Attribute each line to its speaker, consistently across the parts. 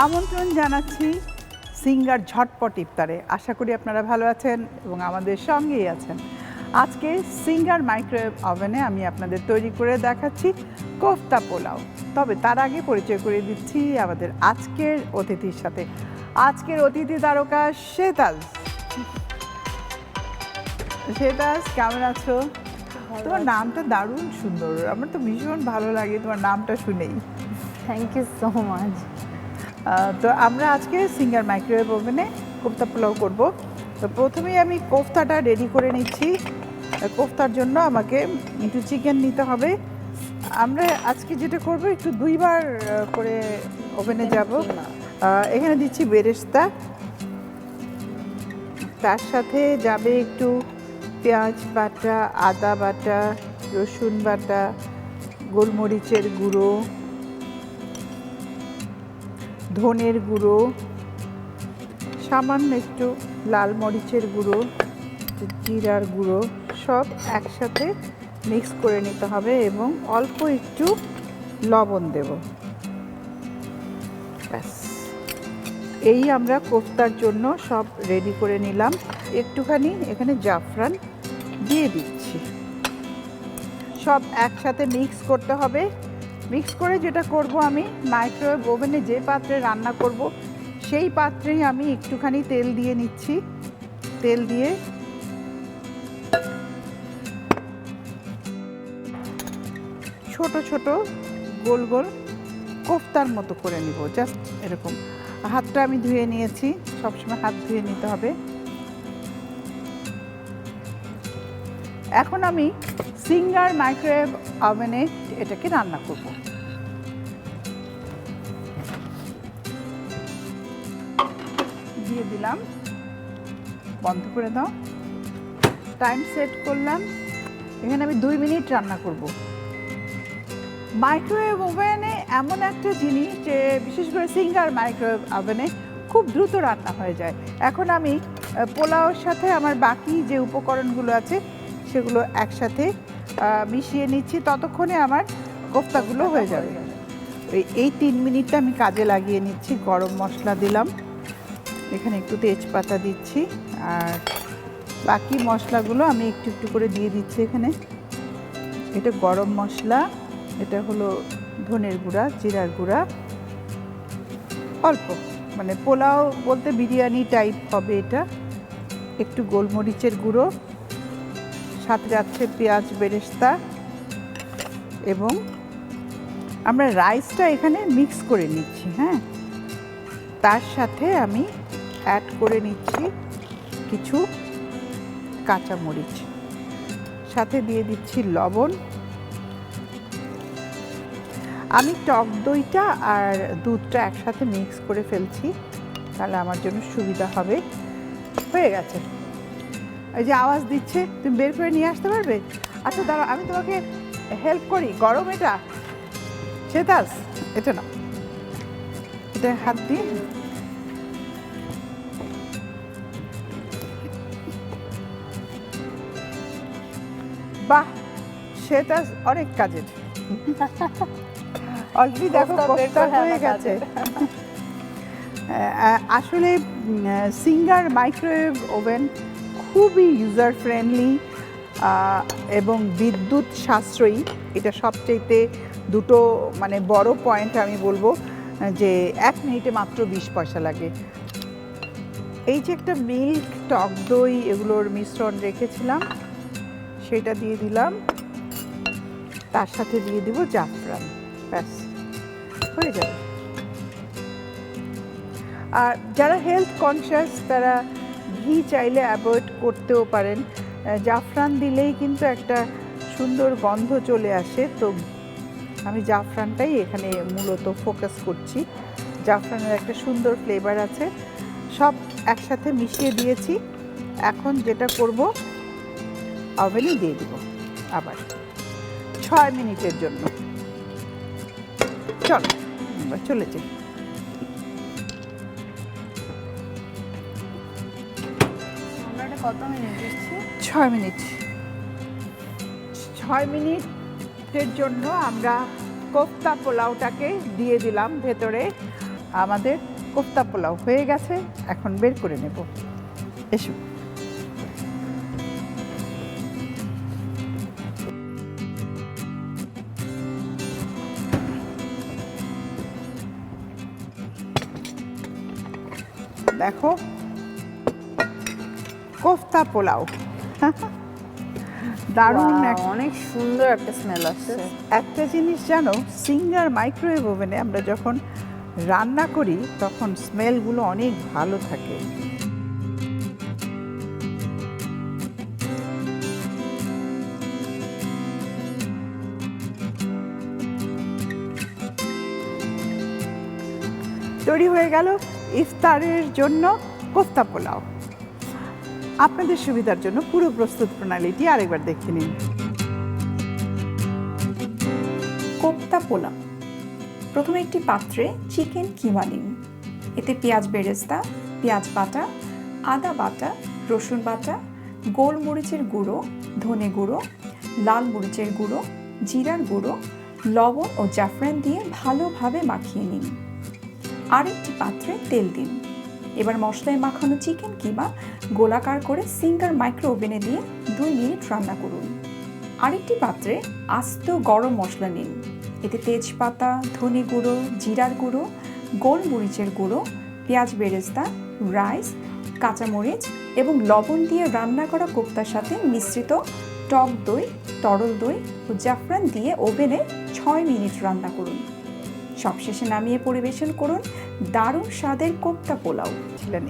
Speaker 1: আমন্ত্রণ জানাচ্ছি সিঙ্গার ঝটপট ইফতারে। আশা করি আপনারা ভালো আছেন এবং আমাদের সঙ্গেই আছেন। আজকে সিঙ্গার মাইক্রোওয়েভ ওভেনে আমি আপনাদের তৈরি করে দেখাচ্ছি কোফতা পোলাও। তবে তার আগে পরিচয় করে দিচ্ছি আমাদের আজকের অতিথির সাথে। আজকের অতিথি তারকা শেতাজ। শেতাজ, কেমন আছো? তোমার নামটা দারুণ সুন্দর, আমার তো ভীষণ ভালো লাগে তোমার নামটা শুনেই।
Speaker 2: Thank you so much.
Speaker 1: তো আমরা আজকে সিঙ্গার মাইক্রোওয়েভ ওভেনে কোফতা পোলাও করব। তো প্রথমেই আমি কোফতাটা রেডি করে নিচ্ছি। কোফতার জন্য আমাকে একটু চিকেন নিতে হবে। আমরা আজকে যেটা করব, একটু দুইবার করে ওভেনে যাব। এখানে দিচ্ছি বেরেস্তা, তার সাথে যাবে একটু পেঁয়াজ বাটা, আদা বাটা, রসুন বাটা, গোলমরিচের গুঁড়ো, ধনের গুঁড়ো, সামান্য একটু লাল মরিচের গুঁড়ো, জিরার গুঁড়ো, সব একসাথে মিক্স করে নিতে হবে এবং অল্প একটু লবণ দেব। ব্যাস, এই আমরা কোফতার জন্য সব রেডি করে নিলাম। একটুখানি এখানে জাফরান দিয়ে দিচ্ছি। সব একসাথে মিক্স করতে হবে। মিক্স করে যেটা করব, আমি মাইক্রোওয়েভ ওভেনে যে পাত্রে রান্না করব সেই পাত্রেই আমি একটুখানি তেল দিয়ে নিচ্ছি। তেল দিয়ে ছোট ছোট গোল গোল কোফতার মতো করে নিব, জাস্ট এরকম। হাতটা আমি ধুয়ে নিয়েছি, সবসময় হাত ধুয়ে নিতে হবে। এখন আমি সিঙ্গার মাইক্রোওয়েভ ওভেনে এটাকে রান্না করব। দিয়ে দিলাম, বন্ধ করে দাও। টাইম সেট করলাম, এখানে আমি 2 মিনিট রান্না করব। মাইক্রোওয়েভ ওভেনে এমন একটা জিনিস যে বিশেষ করে সিঙ্গার মাইক্রোওয়েভ ওভেনে খুব দ্রুত রান্না হয়ে যায়। এখন আমি পোলাওর সাথে আমার বাকি যে উপকরণগুলো আছে সেগুলো একসাথে মিশিয়ে নিচ্ছি। ততক্ষণে আমার কোফতাগুলো হয়ে যাবে। এই 3 মিনিটটা আমি কাজে লাগিয়ে নিচ্ছি। গরম মশলা দিলাম, এখানে একটু তেজপাতা দিচ্ছি, আর বাকি মশলাগুলো আমি একটু একটু করে দিয়ে দিচ্ছি এখানে। এটা গরম মশলা, এটা হলো ধনের গুঁড়া, জিরার গুঁড়া, অল্প, মানে পোলাও বলতে বিরিয়ানি টাইপ হবে এটা। একটু গোলমরিচের গুঁড়ো, সাথে যাচ্ছে পেঁয়াজ বেরেস্তা, এবং আমরা রাইসটা এখানে মিক্স করে নিচ্ছি। হ্যাঁ, তার সাথে আমি অ্যাড করে নিচ্ছি কিছু কাঁচামরিচ, সাথে দিয়ে দিচ্ছি লবণ। আমি টক দইটা আর দুধটা একসাথে মিক্স করে ফেলছি, তাহলে আমার জন্য সুবিধা হবে। হয়ে গেছে। এই যে আওয়াজ দিচ্ছে, তুমি বের করে নিয়ে আসতে পারবে? আচ্ছা দাঁড়াও, আমি তোমাকে হেল্প করি। গরম এটা, শেতাজ, এটা না, এটা হাত দিয়ে। বাহ, শেতাজ অনেক কাজের। অলরেডি দেখো কোফতা হয়ে গেছে। আসলে সিঙ্গার মাইক্রোওয়েভ ওভেন খুবই ইউজার ফ্রেন্ডলি এবং বিদ্যুৎ সাশ্রয়ী। এটা সবচেয়ে দুটো মানে বড় পয়েন্ট আমি বলবো, যে 1 মিনিটে মাত্র 20 পয়সা লাগে। এই যে একটা মিল্ক, টক দই, এগুলোর মিশ্রণ রেখেছিলাম, সেটা দিয়ে দিলাম। তার সাথে দিয়ে দিব জাফরান। ব্যাস, হয়ে যাবে। আর যারা হেলথ কনসিয়াস তারা ঘি চাইলে অ্যাভয়েড করতেও পারেন। জাফরান দিলেই কিন্তু একটা সুন্দর গন্ধ চলে আসে। তো আমি জাফরানটাই এখানে মূলত ফোকাস করছি। জাফরানের একটা সুন্দর ফ্লেভার আছে। সব একসাথে মিশিয়ে দিয়েছি। এখন যেটা করব, ওভেনে দিয়ে দিব আবার 6 মিনিটের জন্য। চলো চলে যাই।
Speaker 2: কত মিনিট দিচ্ছি?
Speaker 1: 6 মিনিট। 6 মিনিটের জন্য আমরা কোফতা পোলাওটাকে দিয়ে দিলাম ভেতরে। আমাদের কোফতা পোলাও হয়ে গেছে, এখন বের করে নেব। এসো। দেখো কোফতা পোলাও, দারুণ
Speaker 2: অনেক সুন্দর একটা স্মেল আসছে।
Speaker 1: একটা জিনিস জানো, সিঙ্গার মাইক্রোওয়েভ ওভেনে আমরা যখন রান্না করি তখন স্মেলগুলো অনেক ভালো থাকে। তৈরি হয়ে গেল ইফতারের জন্য কোফতা পোলাও। আপনাদের সুবিধার জন্য পুরো প্রস্তুত প্রণালীটি আরেকবার দেখে নিন।
Speaker 3: কোফতা পোলাও। প্রথমে একটি পাত্রে চিকেন কিমা নিন। এতে পেঁয়াজ বেরেস্তা, পেঁয়াজ বাটা, আদা বাটা, রসুন বাটা, গোলমরিচের গুঁড়ো, ধনে গুঁড়ো, লাল মরিচের গুঁড়ো, জিরার গুঁড়ো, লবণ ও জাফরান দিয়ে ভালোভাবে মাখিয়ে নিন। আরেকটি পাত্রে তেল দিন। এবার মশলায় মাখানো চিকেন কিমা গোলাকার করে সিঙ্গার মাইক্রো ওভেনে দিয়ে 2 মিনিট রান্না করুন। আরেকটি পাত্রে আস্ত গরম মশলা নিন। এতে তেজপাতা, ধনে গুঁড়ো, জিরার গুঁড়ো, গোলমরিচের গুঁড়ো, পেঁয়াজ বেরেস্তা, রাইস, কাঁচামরিচ এবং লবণ দিয়ে রান্না করা কোফতার সাথে মিশ্রিত টক দই, তরল দই ও জাফরান দিয়ে ওভেনে 6 মিনিট রান্না করুন। সবশেষে নামিয়ে পরিবেশন করুন দারুণ স্বাদের কোফতা পোলাও।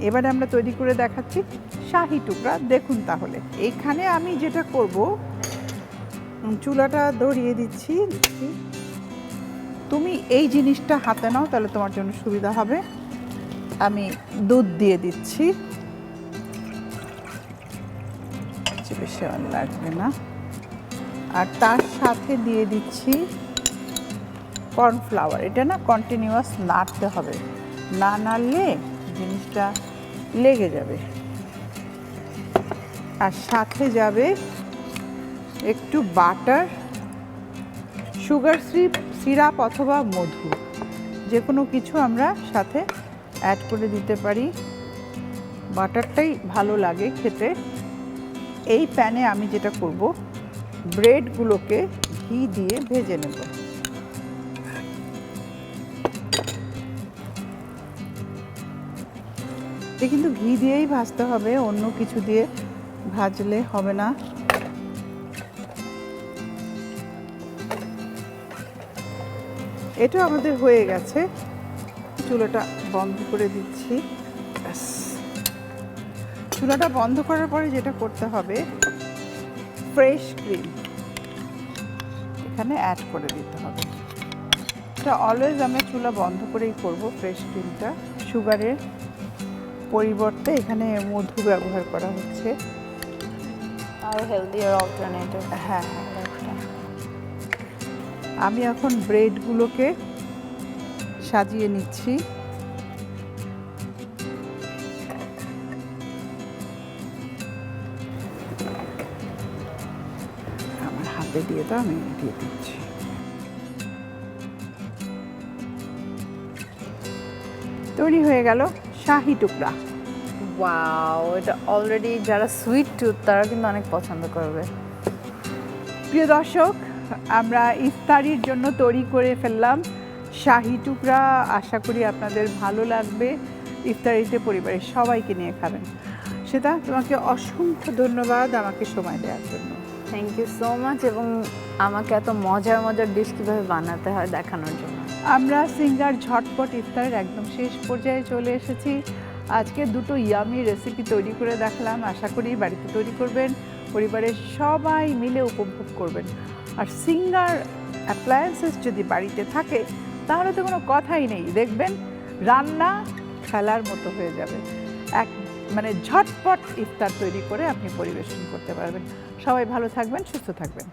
Speaker 1: এবারে আমরা তৈরি করে দেখাচ্ছি শাহি টুকরা। দেখুন তাহলে এখানে আমি যেটা করব, চুলাটা ধরিয়ে দিচ্ছি। তুমি এই জিনিসটা হাতে নাও, তাহলে তোমার জন্য সুবিধা হবে। আমি দুধ দিয়ে দিচ্ছি, বেশি লাগবে না। আর তার সাথে দিয়ে দিচ্ছি কর্নফ্লাওয়ার। এটা না কন্টিনিউয়াস নাড়তে হবে, না নাড়লে জিনিসটা লেগে যাবে। আর সাথে যাবে একটু বাটার, সুগার সিরাপ অথবা মধু, যে কোনো কিছু আমরা সাথে অ্যাড করে দিতে পারি। বাটারটাই ভালো লাগে খেতে। এই প্যানে আমি যেটা করব, ব্রেডগুলোকে ঘি দিয়ে ভেজে নেব। কিন্তু ঘি দিয়েই ভাজতে হবে, অন্য কিছু দিয়ে ভাজলে হবে না। এটা আমাদের হয়ে গেছে, চুলাটা বন্ধ করে দিচ্ছি। চুলাটা বন্ধ করার পরে যেটা করতে হবে, ফ্রেশ ক্রিম এখানে অ্যাড করে দিতে হবে। এটা অলওয়েজ আমরা চুলা বন্ধ করেই করব। ফ্রেশ ক্রিমটা সুগারের পরিবর্তে এখানে মধু ব্যবহার করা হচ্ছে।
Speaker 2: আর হেলদিয়ার অল্টারনেটিভ।
Speaker 1: হ্যাঁ, আমি এখন ব্রেডগুলোকে সাজিয়ে নিচ্ছি। আমার হাতে দিয়ে তো আমি দিয়ে দিচ্ছি। তৈরি হয়ে গেল শাহি টুকরা।
Speaker 2: ওয়াও, এটা অলরেডি যারা সুইট টুথ তারা কিন্তু অনেক পছন্দ করবে।
Speaker 1: প্রিয় দর্শক, আমরা ইফতারির জন্য তৈরি করে ফেললাম শাহি টুকরা। আশা করি আপনাদের ভালো লাগবে। ইফতারিতে পরিবারের সবাইকে নিয়ে খাবেন। সেটা তোমাকে অসংখ্য ধন্যবাদ আমাকে সময় দেওয়ার জন্য।
Speaker 2: থ্যাংক ইউ সো মাচ, এবং আমাকে এত মজার মজার ডিশ কীভাবে বানাতে হয় দেখানোর জন্য।
Speaker 1: আমরা সিঙ্গার ঝটপট ইফতারের একদম শেষ পর্যায়ে চলে এসেছি। আজকে দুটো ইয়ামি রেসিপি তৈরি করে দেখালাম। আশা করি বাড়িতে তৈরি করবেন, পরিবারের সবাই মিলে উপভোগ করবেন। আর সিঙ্গার অ্যাপ্লায়েন্সেস যদি বাড়িতে থাকে তাহলে তো কোনো কথাই নেই, দেখবেন রান্না খেলার মতো হয়ে যাবে। মানে ঝটপট ইফতার তৈরি করে আপনি পরিবেশন করতে পারবেন। সবাই ভালো থাকবেন, সুস্থ থাকবেন।